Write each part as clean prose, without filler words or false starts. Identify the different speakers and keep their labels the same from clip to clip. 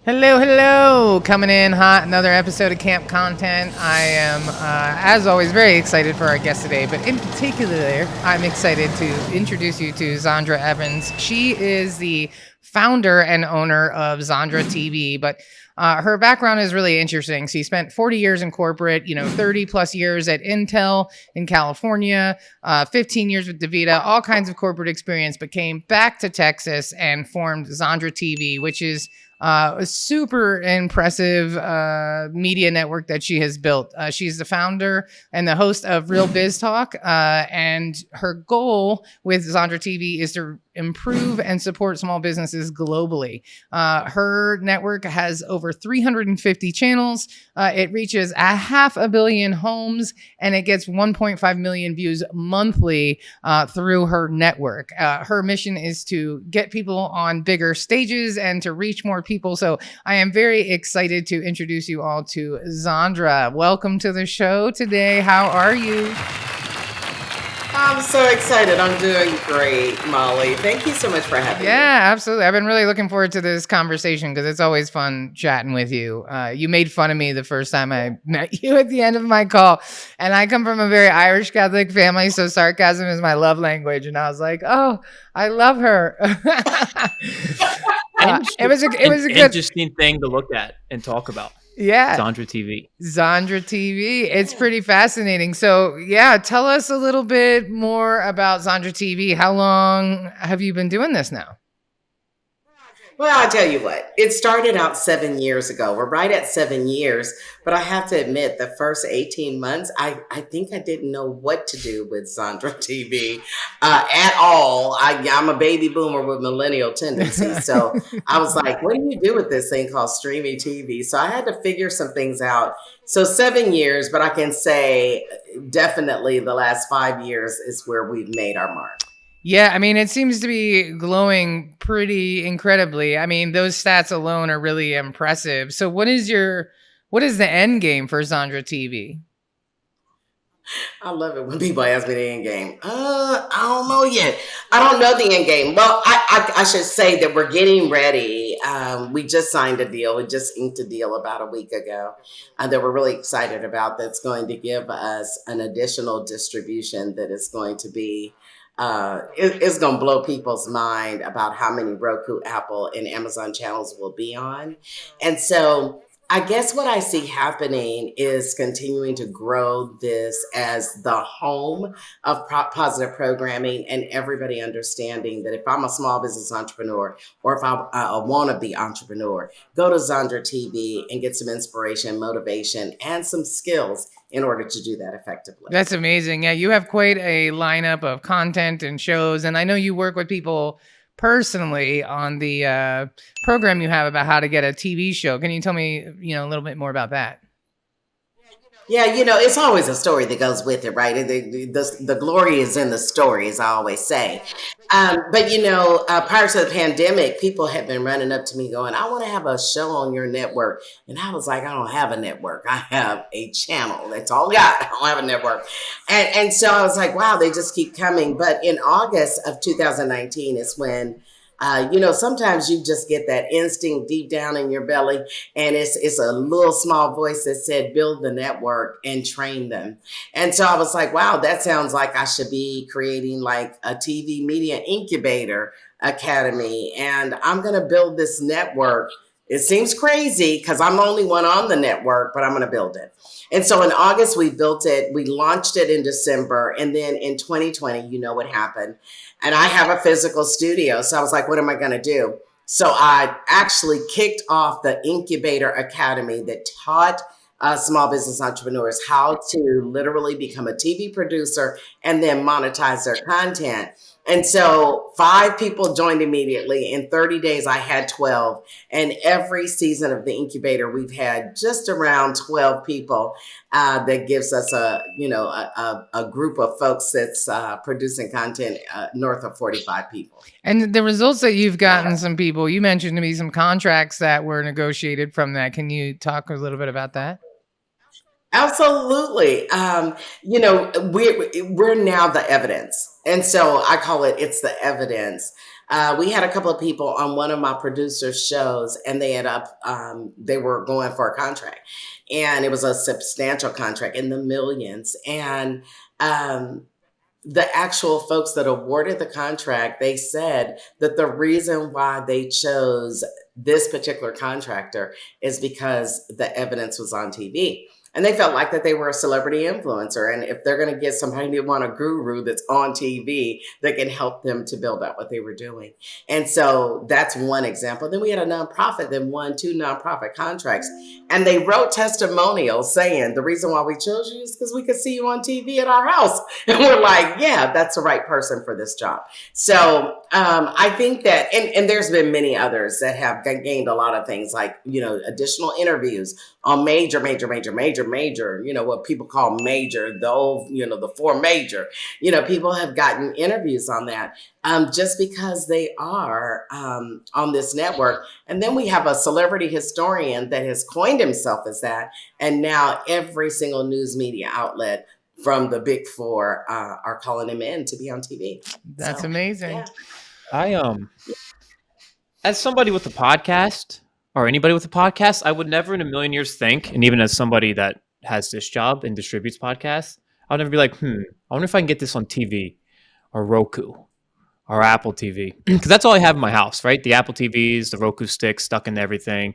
Speaker 1: Hello, hello. Coming in hot, another episode of Camp Content. I am, as always, very excited for our guest today, but in particular, I'm excited to introduce you to Zondra Evans. She is the founder and owner of Zondra TV, but her background is really interesting. She spent 40 years in corporate, 30 plus years at Intel in California, 15 years with DaVita, all kinds of corporate experience, but came back to Texas and formed Zondra TV, which is a super impressive media network that she has built. She's the founder and the host of Real Biz Talk, and her goal with Zondra TV is to improve and support small businesses globally. Her network has over 350 channels. It reaches 500 million homes, and it gets 1.5 million views monthly through her network. Her mission is to get people on bigger stages and to reach more people. So I am very excited to introduce you all to Zondra. Welcome to the show today. How are you?
Speaker 2: I'm so excited. I'm doing great, Molly. Thank you so much for having me.
Speaker 1: Yeah, absolutely. I've been really looking forward to this conversation because it's always fun chatting with you. You made fun of me the first time I met you at the end of my call. And I come from a very Irish Catholic family, so sarcasm is my love language. And I was like, oh, I love her. It was a good
Speaker 3: interesting thing to look at and talk about.
Speaker 1: Yeah.
Speaker 3: Zondra TV.
Speaker 1: Zondra TV. It's pretty fascinating. So, yeah, tell us a little bit more about Zondra TV. How long have you been doing this now?
Speaker 2: Well, I'll tell you what, it started out 7 years ago. We're right at 7 years, but I have to admit the first 18 months, I think I didn't know what to do with Zondra TV at all. I'm a baby boomer with millennial tendencies. So I was like, what do you do with this thing called streaming TV? So I had to figure some things out. So 7 years, but I can say definitely the last 5 years is where we've made our mark.
Speaker 1: Yeah, I mean, it seems to be glowing pretty incredibly. I mean, those stats alone are really impressive. So what is the end game for Zondra TV?
Speaker 2: I love it when people ask me the end game. I don't know yet. I don't know the end game. Well, I should say that we're getting ready. We just signed a deal. We just inked a deal about a week ago that we're really excited about. That's going to give us an additional distribution that is going to be it's going to blow people's mind about how many Roku, Apple, and Amazon channels will be on. And so I guess what I see happening is continuing to grow this as the home of positive programming, and everybody understanding that if I'm a small business entrepreneur or if I'm a wannabe entrepreneur, go to Zondra TV and get some inspiration, motivation, and some skills in order to do that effectively.
Speaker 1: That's amazing. Yeah, you have quite a lineup of content and shows, and I know you work with people personally on the program you have about how to get a TV show. Can you tell me, a little bit more about that?
Speaker 2: Yeah, it's always a story that goes with it, right? The glory is in the story, as I always say. But, prior to the pandemic, people have been running up to me going, I want to have a show on your network. And I was like, I don't have a network. I have a channel. That's all I got. I don't have a network. And so I was like, wow, they just keep coming. But in August of 2019 is when sometimes you just get that instinct deep down in your belly, and it's a little small voice that said, build the network and train them. And so I was like, wow, that sounds like I should be creating like a TV media incubator academy, and I'm going to build this network. It seems crazy because I'm the only one on the network, but I'm going to build it. And so in August, we built it. We launched it in December. And then in 2020, you know what happened. And I have a physical studio. So I was like, what am I going to do? So I actually kicked off the Incubator Academy that taught small business entrepreneurs how to literally become a TV producer and then monetize their content. And so 5 people joined immediately. In 30 days, I had 12. And every season of the incubator, we've had just around 12 people. That gives us a group of folks that's producing content north of 45 people.
Speaker 1: And the results that you've gotten, some people, you mentioned to me some contracts that were negotiated from that. Can you talk a little bit about that?
Speaker 2: Absolutely. We're now the evidence. And so I call it's the evidence. We had a couple of people on one of my producers' shows, and they were going for a contract, and it was a substantial contract in the millions. And um, the actual folks that awarded the contract, they said that the reason why they chose this particular contractor is because the evidence was on TV. And they felt like that they were a celebrity influencer. And if they're going to get somebody they want a guru that's on TV that can help them to build out what they were doing. And so that's one example. Then we had a nonprofit that won two nonprofit contracts. And they wrote testimonials saying the reason why we chose you is because we could see you on TV at our house. And we're like, yeah, that's the right person for this job. So I think that, and there's been many others that have gained a lot of things like, additional interviews on major, what people call major, the old, the four major, people have gotten interviews on that just because they are on this network. And then we have a celebrity historian that has coined himself as that. And now every single news media outlet from the big four are calling him in to be on TV.
Speaker 1: That's
Speaker 2: So,
Speaker 1: amazing.
Speaker 2: yeah.
Speaker 3: I as somebody with a podcast or anybody with a podcast, I would never in a million years think, and even as somebody that has this job and distributes podcasts, I would never be like, I wonder if I can get this on TV or Roku or Apple TV. Because that's all I have in my house, right? The Apple TVs, the Roku sticks stuck into everything.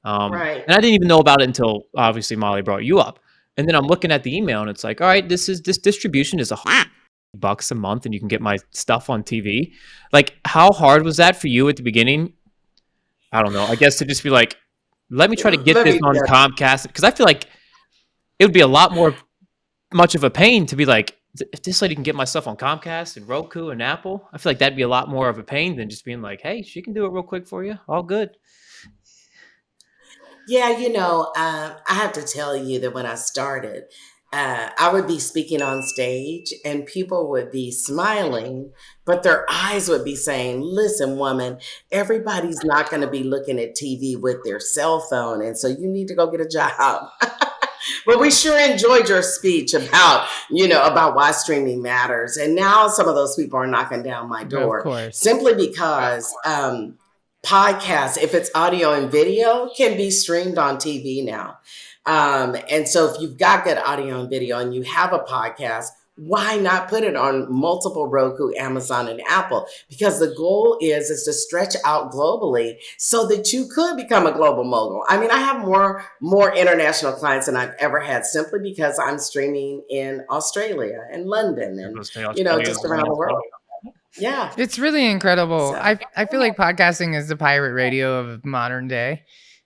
Speaker 2: Right.
Speaker 3: And I didn't even know about it until obviously Molly brought you up. And then I'm looking at the email and it's like, all right, this distribution is $100 a month and you can get my stuff on TV. Like, how hard was that for you at the beginning? I don't know. I guess to just be like, let me try to get
Speaker 2: Let
Speaker 3: this
Speaker 2: me
Speaker 3: on
Speaker 2: tell
Speaker 3: Comcast, because I feel like it would be a lot more much of a pain to be like, if this lady can get my stuff on Comcast and Roku and Apple, I feel like that'd be a lot more of a pain than just being like, hey, she can do it real quick for you. All good.
Speaker 2: Yeah, I have to tell you that when I started, I would be speaking on stage and people would be smiling, but their eyes would be saying, listen, woman, everybody's not going to be looking at TV with their cell phone. And so you need to go get a job. But we sure enjoyed your speech about why streaming matters. And now some of those people are knocking down my
Speaker 1: Of
Speaker 2: door
Speaker 1: course.
Speaker 2: simply because podcasts, if it's audio and video, can be streamed on TV now. And so if you've got good audio and video and you have a podcast, why not put it on multiple Roku, Amazon, and Apple? Because the goal is to stretch out globally so that you could become a global mogul. I mean, I have more international clients than I've ever had simply because I'm streaming in Australia and London and just around the world. Yeah.
Speaker 1: It's really incredible.
Speaker 2: So
Speaker 1: I feel like podcasting is the pirate radio of modern day.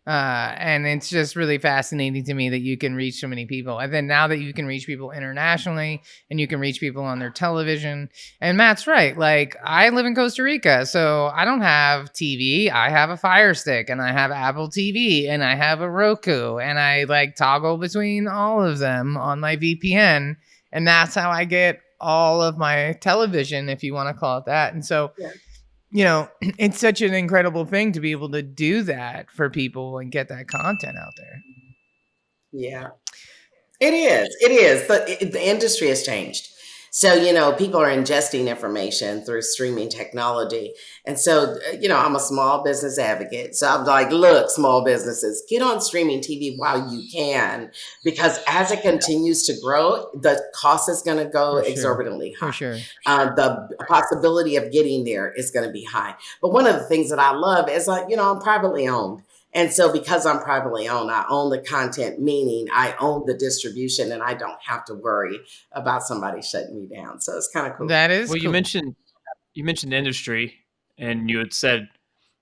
Speaker 1: And it's just really fascinating to me that you can reach so many people. And then now that you can reach people internationally and you can reach people on their television. And Matt's right. Like, I live in Costa Rica, so I don't have TV. I have a Fire Stick and I have Apple TV and I have a Roku and I like toggle between all of them on my VPN. And that's how I get all of my television, if you want to call it that. And so,
Speaker 2: yeah.
Speaker 1: It's such an incredible thing to be able to do that for people and get that content out there.
Speaker 2: Yeah. It is. It is. The industry has changed. So, people are ingesting information through streaming technology. And so, I'm a small business advocate. So I'm like, look, small businesses, get on streaming TV while you can, because as it continues to grow, the cost is going to go
Speaker 1: For sure.
Speaker 2: exorbitantly high.
Speaker 1: For sure.
Speaker 2: The possibility of getting there is going to be high. But one of the things that I love is I'm privately owned. And so because I'm privately owned, I own the content, meaning I own the distribution and I don't have to worry about somebody shutting me down. So it's kind of cool.
Speaker 1: That is
Speaker 3: Well,
Speaker 1: cool.
Speaker 3: you mentioned industry, and you had said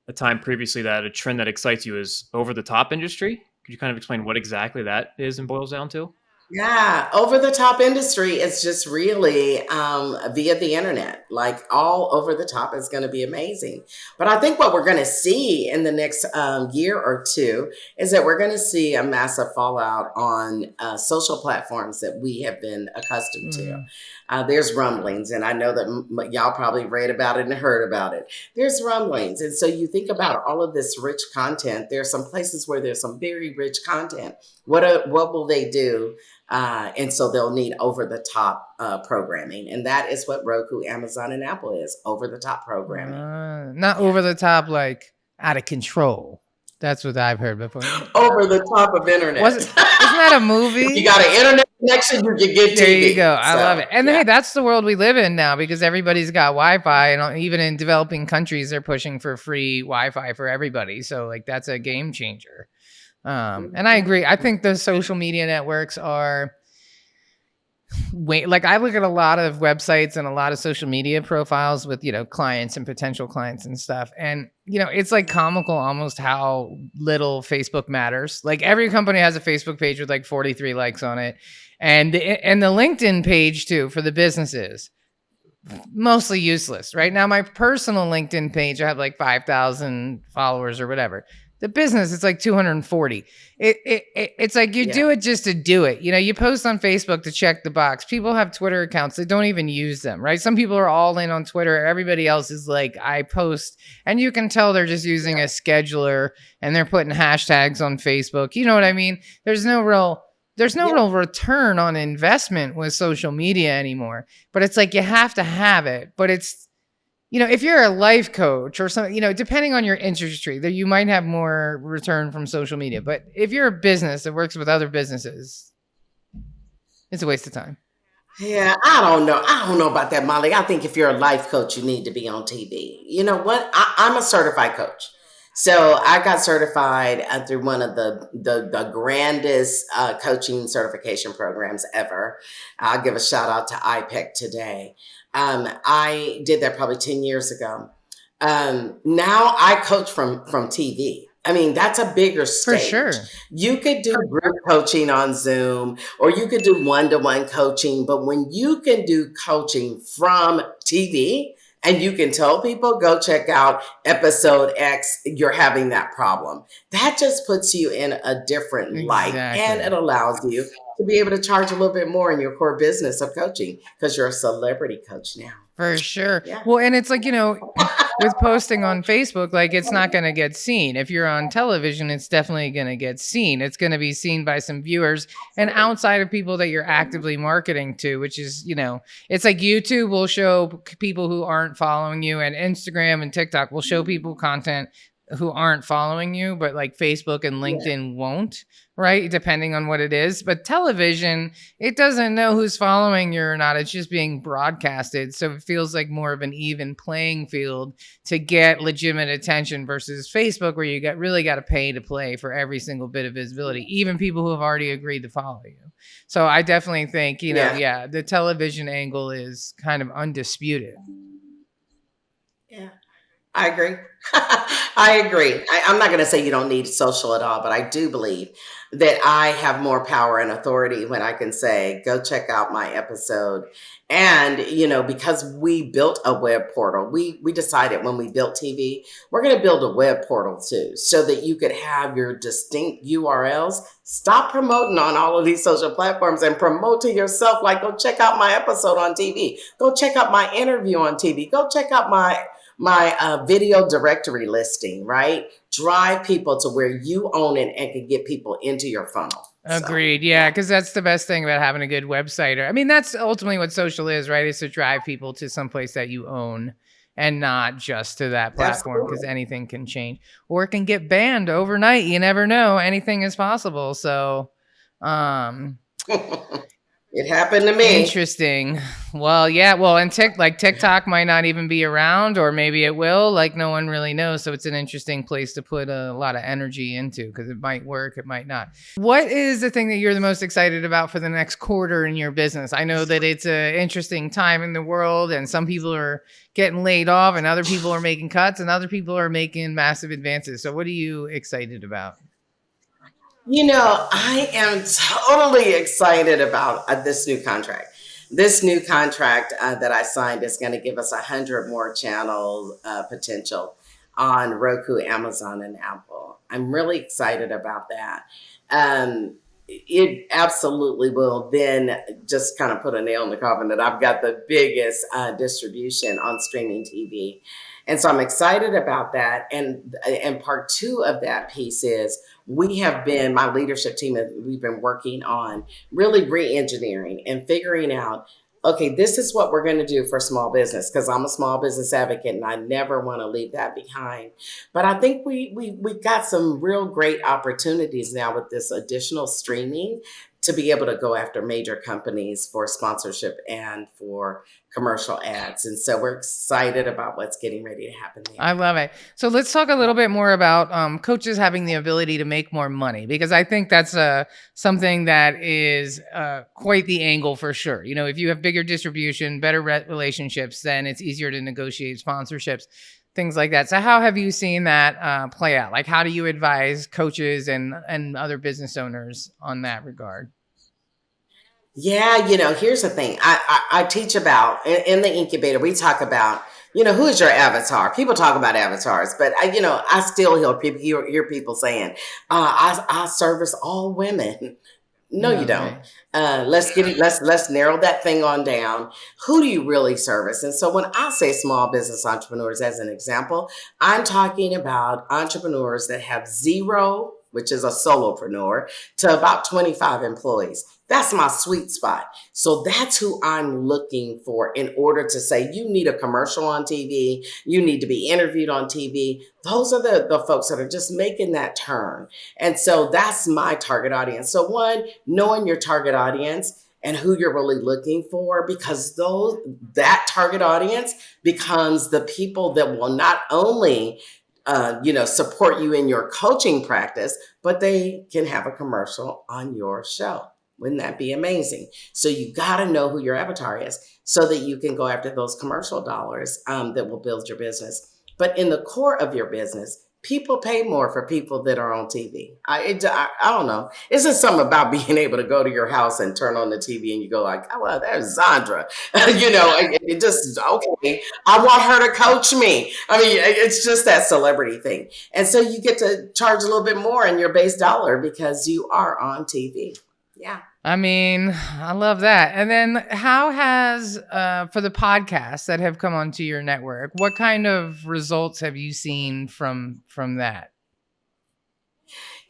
Speaker 3: a time previously that a trend that excites you is over the top industry. Could you kind of explain what exactly that is and boils down to?
Speaker 2: Yeah, over the top industry is just really via the internet. Like all over the top is going to be amazing. But I think what we're going to see in the next year or two is that we're going to see a massive fallout on social platforms that we have been accustomed to.
Speaker 1: Mm.
Speaker 2: There's rumblings, and I know that y'all probably read about it and heard about it. There's rumblings. And so you think about all of this rich content. There's some places where there's some very rich content. What will they do? And so they'll need over the top programming. And that is what Roku, Amazon, and Apple is, over the top programming.
Speaker 1: Not
Speaker 2: Yeah.
Speaker 1: over the top, like out of control. That's what I've heard before.
Speaker 2: Over the top of internet.
Speaker 1: Isn't that a movie?
Speaker 2: If you got an internet connection, you can get TV.
Speaker 1: There you go. I love
Speaker 2: So,
Speaker 1: it. And
Speaker 2: yeah.
Speaker 1: hey, that's the world we live in now because everybody's got Wi-Fi, and even in developing countries, they're pushing for free Wi-Fi for everybody. So like that's a game changer. And I agree. I think the social media networks are like I look at a lot of websites and a lot of social media profiles with, clients and potential clients and stuff. And, it's like comical almost how little Facebook matters. Like every company has a Facebook page with like 43 likes on it. And the LinkedIn page too for the businesses, mostly useless. Right now, my personal LinkedIn page, I have like 5,000 followers or whatever. The business, it's like 240. It's like you do it just to do it. You post on Facebook to check the box. People have Twitter accounts. They don't even use them, right? Some people are all in on Twitter. Everybody else is like, I post. And you can tell they're just using a scheduler and they're putting hashtags on Facebook. You know what I mean? There's no real return on investment with social media anymore. But it's like you have to have it. But it's, if you're a life coach or something, depending on your industry, that you might have more return from social media. But if you're a business that works with other businesses, it's a waste of time.
Speaker 2: Yeah, I don't know. I don't know about that, Molly. I think if you're a life coach, you need to be on TV. You know what? I'm a certified coach. So I got certified through one of the grandest coaching certification programs ever. I'll give a shout out to IPEC today. I did that probably 10 years ago. Now I coach from TV. I mean, that's a bigger
Speaker 1: For
Speaker 2: stage.
Speaker 1: sure.
Speaker 2: You could do group coaching on Zoom or you could do one-to-one coaching, but when you can do coaching from TV and you can tell people, go check out episode X, you're having that problem. That just puts you in a different light and it allows you to be able to charge a little bit more in your core business of coaching because you're a celebrity coach now.
Speaker 1: For sure.
Speaker 2: Yeah.
Speaker 1: Well, and it's like, with posting on Facebook, like it's not going to get seen. If you're on television, it's definitely going to get seen. It's going to be seen by some viewers and outside of people that you're actively marketing to, which is, it's like YouTube will show people who aren't following you and Instagram and TikTok will show people content who aren't following you, but like Facebook and LinkedIn won't, right? Depending on what it is. But television, it doesn't know who's following you or not. It's just being broadcasted. So it feels like more of an even playing field to get legitimate attention versus Facebook, where you really got to pay to play for every single bit of visibility, even people who have already agreed to follow you. So I definitely think, the television angle is kind of undisputed.
Speaker 2: Yeah. I agree. I agree. I'm not going to say you don't need social at all, but I do believe that I have more power and authority when I can say, go check out my episode. And, because we built a web portal, we decided when we built TV, we're going to build a web portal too, so that you could have your distinct URLs. Stop promoting on all of these social platforms and promote to yourself. Like, go check out my episode on TV. Go check out my interview on TV. Go check out my video directory listing, right? Drive people to where you own it and can get people into your funnel.
Speaker 1: Agreed. Yeah, because that's the best thing about having a good website. I mean, that's ultimately what social is, right? Is to drive people to someplace that you own and not just to that platform, because anything can change or it can get banned overnight. You never know. Anything is possible. So,
Speaker 2: it happened to me.
Speaker 1: Interesting. Well, yeah. Well, and TikTok might not even be around, or maybe it will. Like no one really knows. So it's an interesting place to put a lot of energy into, because it might work, it might not. What is the thing that you're the most excited about for the next quarter in your business? I know that it's an interesting time in the world, and some people are getting laid off, and other people are making cuts, and other people are making massive advances. So what are you excited about?
Speaker 2: I am totally excited about this new contract. This new contract that I signed is going to give us 100 more channel potential on Roku, Amazon, and Apple. I'm really excited about that. It absolutely will then just kind of put a nail in the coffin that I've got the biggest distribution on streaming TV. And so I'm excited about that. And part two of that piece is we have been, my leadership team, we've been working on really re-engineering and figuring out, okay, this is what we're going to do for small business, because I'm a small business advocate and I never want to leave that behind. But I think we got some real great opportunities now with this additional streaming to be able to go after major companies for sponsorship and for commercial ads. And so we're excited about what's getting ready to happen
Speaker 1: I
Speaker 2: there.
Speaker 1: love it. So let's talk a little bit more about coaches having the ability to make more money, because I think that's something that is quite the angle for sure. You know, if you have bigger distribution, better relationships, then it's easier to negotiate sponsorships, things like that. So how have you seen that play out? Like, how do you advise coaches and other business owners on that regard?
Speaker 2: Yeah, here's the thing. I teach about in the incubator. We talk about who is your avatar. People talk about avatars, but I still hear people saying, I service all women. No, you
Speaker 1: No,
Speaker 2: don't.
Speaker 1: right.
Speaker 2: Let's narrow that thing on down. Who do you really service? And so when I say small business entrepreneurs, as an example, I'm talking about entrepreneurs that have zero, which is a solopreneur, to about 25 employees. That's my sweet spot. So that's who I'm looking for in order to say, you need a commercial on TV, you need to be interviewed on TV. Those are the folks that are just making that turn. And so that's my target audience. So one, knowing your target audience and who you're really looking for, because that target audience becomes the people that will not only support you in your coaching practice, but they can have a commercial on your show. Wouldn't that be amazing? So you got to know who your avatar is so that you can go after those commercial dollars that will build your business. But in the core of your business, people pay more for people that are on TV. I don't know. It's just something about being able to go to your house and turn on the TV and you go like, oh, well, there's Zondra. It just, okay, I want her to coach me. I mean, it's just that celebrity thing. And so you get to charge a little bit more in your base dollar because you are on TV. Yeah.
Speaker 1: I mean, I love that. And then how has for the podcasts that have come onto your network, what kind of results have you seen from that?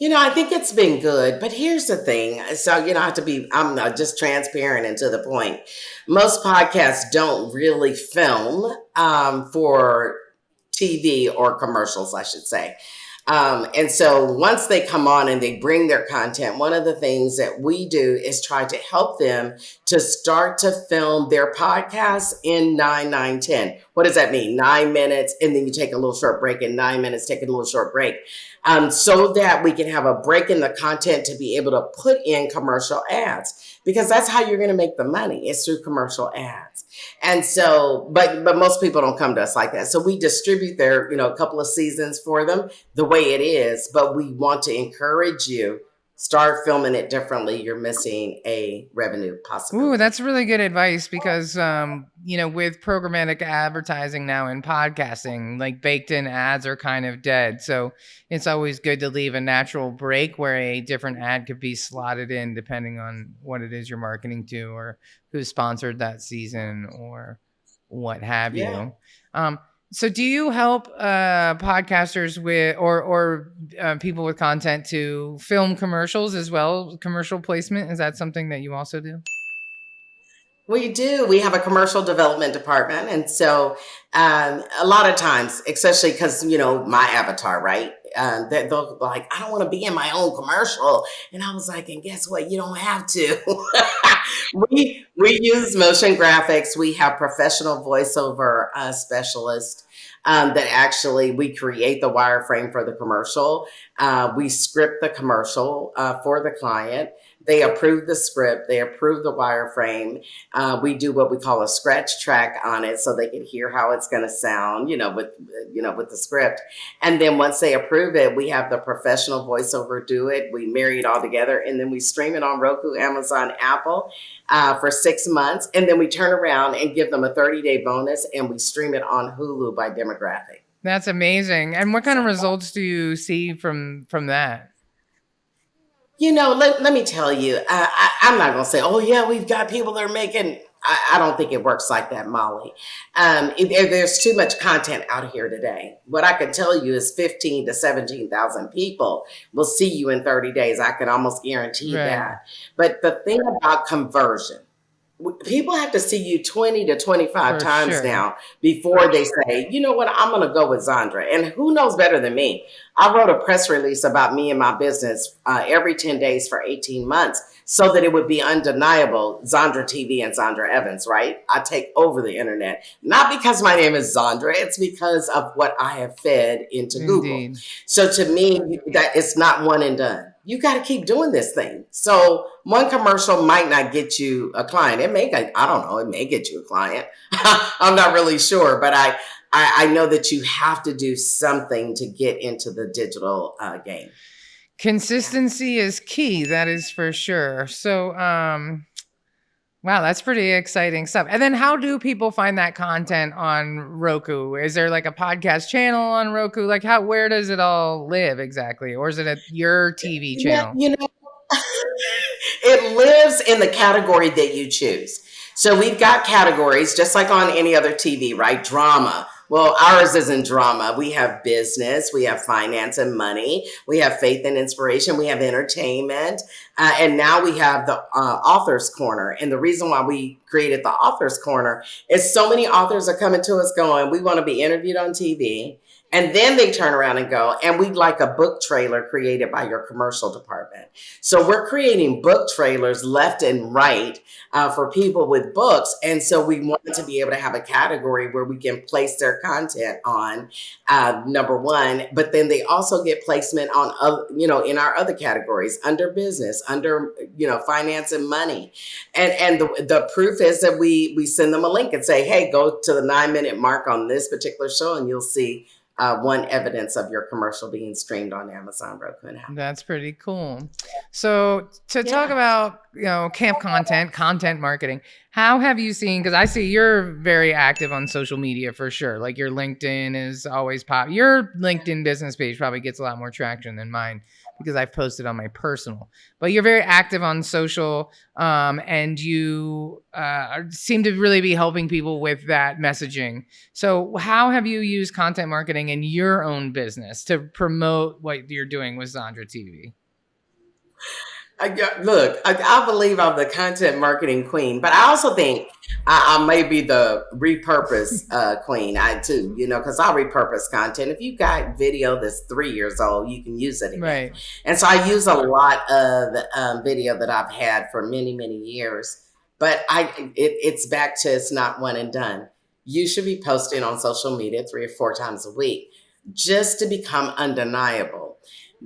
Speaker 2: I think it's been good, but here's the thing. So, I have to I'm just transparent and to the point. Most podcasts don't really film for TV or commercials, I should say. And so once they come on and they bring their content, one of the things that we do is try to help them to start to film their podcast in 9, 9, 10. What does that mean? 9 minutes, and then you take a little short break, and 9 minutes, take a little short break. So that we can have a break in the content to be able to put in commercial ads, because that's how you're going to make the money, is through commercial ads. And so, but most people don't come to us like that. So we distribute their, a couple of seasons for them the way it is, but we want to encourage you, start filming it differently. You're missing a revenue
Speaker 1: Ooh,
Speaker 2: possibility.
Speaker 1: that's really good advice because with programmatic advertising now in podcasting, like baked in ads are kind of dead. So it's always good to leave a natural break where a different ad could be slotted in depending on what it is you're marketing to or who sponsored that season or what have
Speaker 2: Yeah.
Speaker 1: you. Um, so do you help podcasters with or people with content to film commercials as well? Commercial placement, is that something that you also do?
Speaker 2: We do. We have a commercial development department. And so a lot of times, especially because, my avatar, right? They'll be like, I don't want to be in my own commercial. And I was like, and guess what? You don't have to. We use motion graphics. We have professional voiceover specialists that actually we create the wireframe for the commercial. We script the commercial for the client. They approve the script, they approve the wireframe. We do what we call a scratch track on it, so they can hear how it's going to sound, with the script. And then once they approve it, we have the professional voiceover do it. We marry it all together, and then we stream it on Roku, Amazon, Apple for 6 months, and then we turn around and give them a 30-day bonus, and we stream it on Hulu by demographic.
Speaker 1: That's amazing. And what kind of results do you see from that?
Speaker 2: Let me tell you, I'm not going to say, oh, yeah, we've got people that are making. I don't think it works like that, Molly. There's too much content out here today. What I can tell you is 15 to 17,000 people will see you in 30 days. I can almost guarantee that. But the thing about conversion, people have to see you 20 to 25 times now before they say, you know what, I'm going to go with Zondra. And who knows better than me? I wrote a press release about me and my business every 10 days for 18 months so that it would be undeniable, Zondra TV and Zondra Evans, right? I take over the internet, not because my name is Zondra, it's because of what I have fed into Google. So to me, that it's not one and done. You got to keep doing this thing. So one commercial might not get you a client. It may get you a client. I'm not really sure, but I know that you have to do something to get into the digital game.
Speaker 1: Consistency is key. That is for sure. So, wow, that's pretty exciting stuff. And then how do people find that content on Roku? Is there like a podcast channel on Roku? Like where does it all live exactly? Or is it at your TV channel?
Speaker 2: It lives in the category that you choose. So we've got categories just like on any other TV, right? Drama. Well, ours isn't drama. We have business, we have finance and money, we have faith and inspiration, we have entertainment, and now we have the Author's Corner. And the reason why we created the Author's Corner is so many authors are coming to us going, we want to be interviewed on TV. And then they turn around and go, and we'd like a book trailer created by your commercial department. So we're creating book trailers left and right for people with books. And so we wanted to be able to have a category where we can place their content on, number one, but then they also get placement on, in our other categories, under business, under, finance and money. And the proof is that we send them a link and say, hey, go to the 9-minute mark on this particular show and you'll see one evidence of your commercial being streamed on Amazon, Roku, and Apple.
Speaker 1: That's pretty cool. So to talk about, camp content marketing, how have you seen, because I see you're very active on social media for sure. Like your LinkedIn is always pop. Your LinkedIn business page probably gets a lot more traction than mine because I've posted on my personal, but you're very active on social and you seem to really be helping people with that messaging. So how have you used content marketing in your own business to promote what you're doing with Zondra TV?
Speaker 2: I believe I'm the content marketing queen, but I also think I may be the repurpose queen. I too, because I repurpose content. If you've got video that's 3 years old, you can use it again.
Speaker 1: Right.
Speaker 2: And so I use a lot of video that I've had for many, many years. But it's back to it's not one and done. You should be posting on social media 3 or 4 times a week just to become undeniable.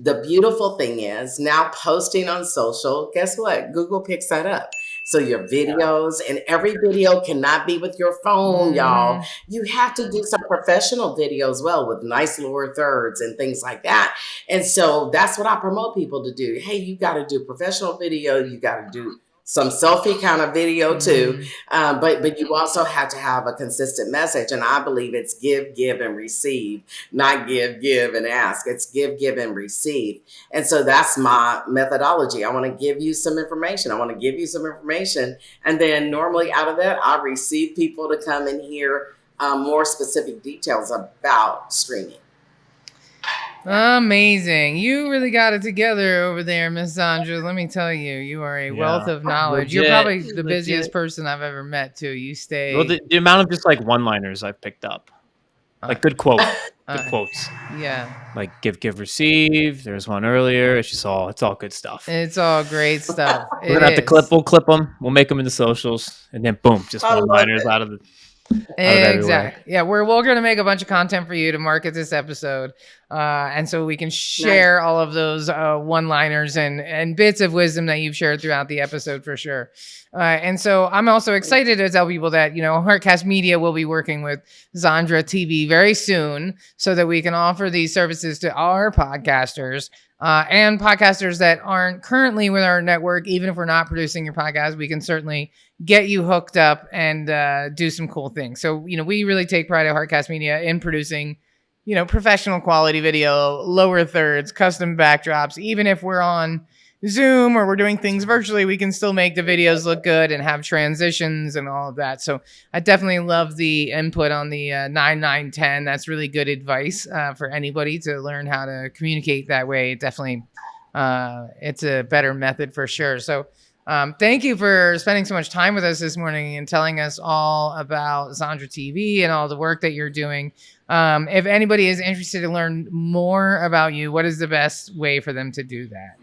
Speaker 2: The beautiful thing is now posting on social, guess what? Google picks that up. So your videos and every video cannot be with your phone, y'all. You have to do some professional video as well with nice lower thirds and things like that. And so that's what I promote people to do. Hey, you got to do professional video. You got to do some selfie kind of video too. But you also have to have a consistent message. And I believe it's give, and receive, not give, and ask. It's give, and receive. And so that's my methodology. I want to give you some information. And then normally out of that, I receive people to come and hear more specific details about streaming.
Speaker 1: Amazing. You really got it together over there, Miss Zondra. Let me tell you, you are a wealth of knowledge. You're probably the busiest person I've ever met, too. You stay...
Speaker 3: Well, the amount of just like one-liners I've picked up. Like good quotes.
Speaker 1: Yeah.
Speaker 3: Like give, receive. There's one earlier. It's all good stuff.
Speaker 1: It's all great stuff.
Speaker 3: We're going to have to we'll clip them. We'll make them into socials. And then boom, just one-liners out of the...
Speaker 1: Exactly. Yeah, we're going to make a bunch of content for you to market this episode. And so we can share all of those one-liners and bits of wisdom that you've shared throughout the episode for sure. And so I'm also excited to tell people that, Heartcast Media will be working with Zondra TV very soon so that we can offer these services to our podcasters and podcasters that aren't currently with our network. Even if we're not producing your podcast, we can certainly get you hooked up and do some cool things. So, we really take pride at Heartcast Media in producing professional quality video, lower thirds, custom backdrops. Even if we're on Zoom or we're doing things virtually, we can still make the videos look good and have transitions and all of that. So I definitely love the input on the 9910. That's really good advice for anybody to learn how to communicate that way. Definitely, it's a better method for sure. So thank you for spending so much time with us this morning and telling us all about Zondra TV and all the work that you're doing. If anybody is interested to learn more about you, what is the best way for them to do that?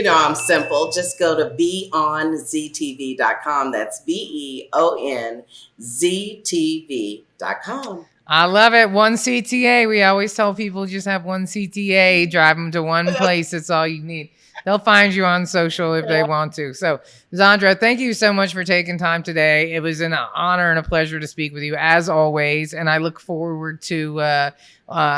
Speaker 2: I'm simple. Just go to beonztv.com. That's beonztv.com.
Speaker 1: I love it. One CTA. We always tell people just have one CTA. Drive them to one place. That's all you need. They'll find you on social if they want to. So, Zondra, thank you so much for taking time today. It was an honor and a pleasure to speak with you, as always. And I look forward to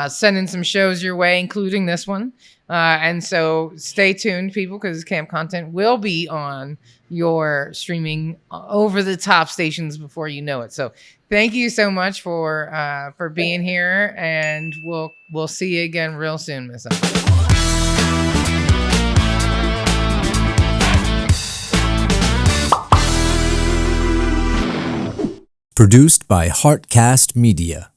Speaker 1: sending some shows your way, including this one. And so stay tuned, people, because camp content will be on your streaming over-the-top stations before you know it. So thank you so much for being here, and we'll see you again real soon, Miss Zondra.
Speaker 4: Produced by Heartcast Media.